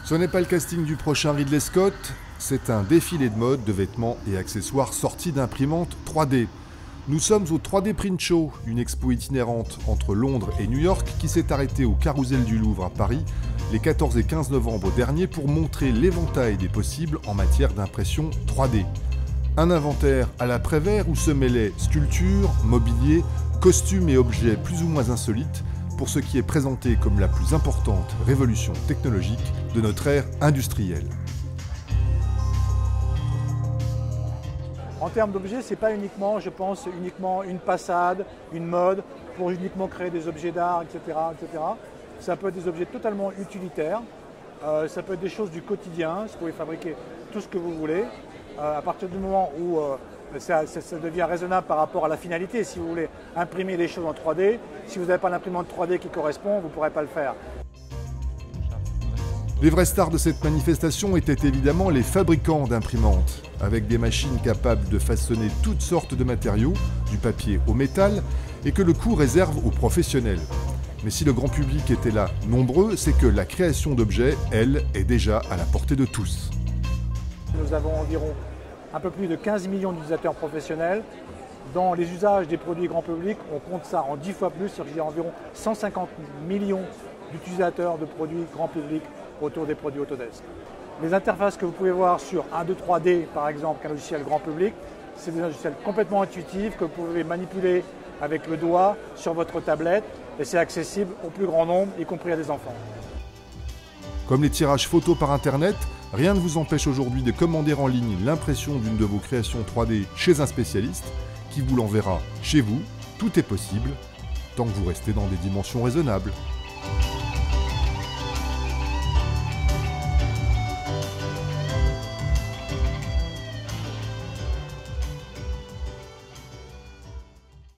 Ce n'est pas le casting du prochain Ridley Scott, c'est un défilé de mode, de vêtements et accessoires sortis d'imprimantes 3D. Nous sommes au 3D Print Show, une expo itinérante entre Londres et New York qui s'est arrêtée au Carrousel du Louvre à Paris les 14 et 15 novembre dernier pour montrer l'éventail des possibles en matière d'impression 3D. Un inventaire à la Prévert où se mêlaient sculptures, mobilier, costumes et objets plus ou moins insolites pour ce qui est présenté comme la plus importante révolution technologique de notre ère industrielle. En termes d'objets, ce n'est pas uniquement, je pense, uniquement une façade, une mode, pour uniquement créer des objets d'art, etc., etc. Ça peut être des objets totalement utilitaires, ça peut être des choses du quotidien, vous pouvez fabriquer tout ce que vous voulez. À partir du moment où ça devient raisonnable par rapport à la finalité, si vous voulez imprimer des choses en 3D, si vous n'avez pas l'imprimante 3D qui correspond, vous ne pourrez pas le faire. Les vraies stars de cette manifestation étaient évidemment les fabricants d'imprimantes, avec des machines capables de façonner toutes sortes de matériaux, du papier au métal, et que le coût réserve aux professionnels. Mais si le grand public était là nombreux, c'est que la création d'objets, elle, est déjà à la portée de tous. Nous avons environ un peu plus de 15 millions d'utilisateurs professionnels. Dans les usages des produits grand public, on compte ça en 10 fois plus, c'est-à-dire environ 150 millions d'utilisateurs de produits grand public autour des produits Autodesk. Les interfaces que vous pouvez voir sur 1.2.3D, par exemple, qu'un logiciel grand public, c'est des logiciels complètement intuitifs que vous pouvez manipuler avec le doigt sur votre tablette et c'est accessible au plus grand nombre, y compris à des enfants. Comme les tirages photos par Internet, rien ne vous empêche aujourd'hui de commander en ligne l'impression d'une de vos créations 3D chez un spécialiste qui vous l'enverra chez vous. Tout est possible, tant que vous restez dans des dimensions raisonnables.